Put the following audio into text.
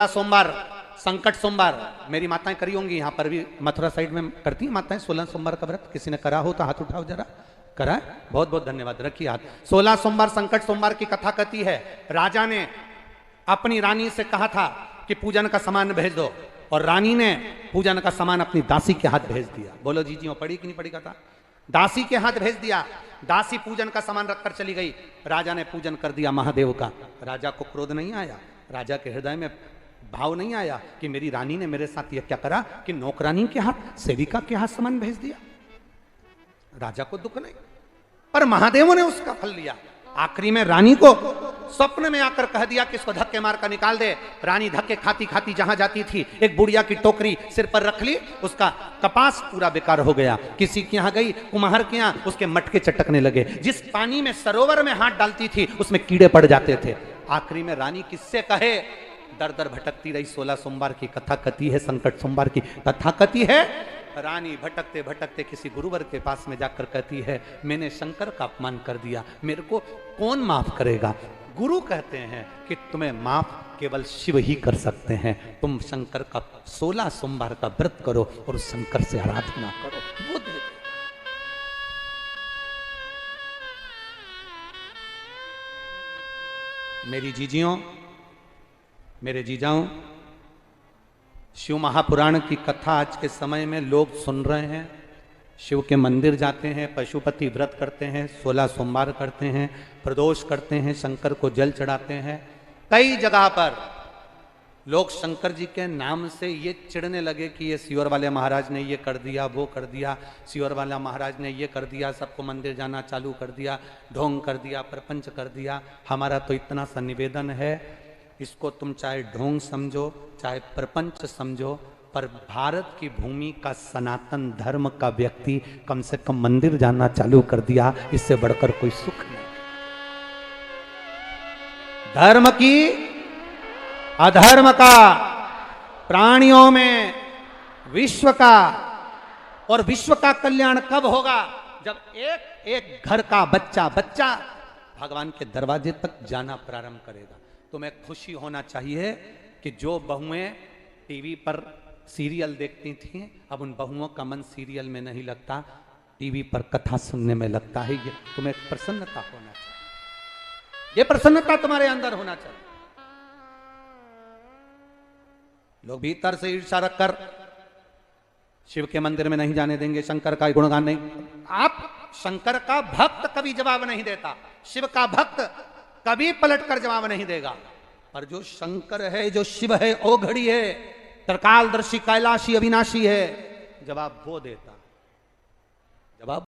सोमवार संकट सोमवार मेरी माताएं करी होंगी, यहाँ पर भी मथुरा साइड में करती हैं माताएं 16 सोमवार का व्रत। किसी ने करा हो तो हाथ उठाओ जरा। करा है? बहुत बहुत धन्यवाद, रखिए हाथ। 16 सोमवार संकट सोमवार की कथा कहती है, राजा ने अपनी रानी से कहा था कि पूजन का सामान भेज दो, और रानी ने पूजन का सामान अपनी दासी के हाथ भेज दिया। बोलो जी जी, पढ़ी कि नहीं पढ़ी कथा? दासी के हाथ भेज दिया। दासी पूजन का सामान रखकर चली गई। राजा ने पूजन कर दिया महादेव का। राजा को क्रोध नहीं आया, राजा के हृदय में भाव नहीं आया कि मेरी रानी ने मेरे साथ यह क्या करा कि नौकरानी के हाथ, सेविका के हाथ सामान भेज दिया। राजा को दुख नहीं, पर महादेवों ने उसका फल लिया। आखिरी में रानी को स्वप्न में आकर कह दिया कि इसको धक्के मार कर निकाल दे। रानी धक्के खाती खाती जहां जाती थी, एक बुढ़िया की टोकरी सिर पर रख ली, उसका कपास पूरा बेकार हो गया। किसी के यहां गई, कुम्हार के यहां, उसके मटके चटकने लगे। जिस पानी में सरोवर में हाथ डालती थी उसमें कीड़े पड़ जाते थे। आखिरी में रानी किससे कहे, दर दर भटकती रही। 16 सोमवार की कथा कथी है, संकट सोमवार की कथा कथी है। रानी भटकते भटकते किसी गुरुवर के पास में जाकर कहती है, मैंने शंकर का अपमान कर दिया, मेरे को कौन माफ करेगा? गुरु कहते हैं कि तुम्हें माफ केवल शिव ही कर सकते हैं। तुम शंकर का 16 सोमवार का व्रत करो और शंकर से आराधना करो। वो मेरी जीजियों, मेरे जीजाओं, शिव महापुराण की कथा आज के समय में लोग सुन रहे हैं। शिव के मंदिर जाते हैं, पशुपति व्रत करते हैं, 16 सोमवार करते हैं, प्रदोष करते हैं, शंकर को जल चढ़ाते हैं। कई जगह पर लोग शंकर जी के नाम से ये चिढ़ने लगे कि ये सियोर वाले महाराज ने ये कर दिया, वो कर दिया, सियोर वाला महाराज ने ये कर दिया, सबको मंदिर जाना चालू कर दिया, ढोंग कर दिया, प्रपंच कर दिया। हमारा तो इतना सा निवेदन है, इसको तुम चाहे ढोंग समझो चाहे प्रपंच समझो, पर भारत की भूमि का सनातन धर्म का व्यक्ति कम से कम मंदिर जाना चालू कर दिया, इससे बढ़कर कोई सुख नहीं। धर्म की अधर्म का, प्राणियों में विश्व का, और विश्व का कल्याण कब होगा? जब एक एक घर का बच्चा भगवान के दरवाजे तक जाना प्रारंभ करेगा। तुम्हें खुशी होना चाहिए कि जो बहुएं टीवी पर सीरियल देखती थीं, अब उन बहुओं का मन सीरियल में नहीं लगता, टीवी पर कथा सुनने में लगता है। ये तुम्हें प्रसन्नता होना चाहिए, ये प्रसन्नता तुम्हारे अंदर होना चाहिए। लोग भीतर से ईर्ष्या रखकर शिव के मंदिर में नहीं जाने देंगे, शंकर का गुणगान नहीं। आप शंकर का भक्त कभी जवाब नहीं देता, शिव का भक्त कभी पलटकर जवाब नहीं देगा, पर जो शंकर है, जो शिव है, ओ घड़ी है, त्रिकालदर्शी कैलाशी अविनाशी है, जवाब वो देता। जवाब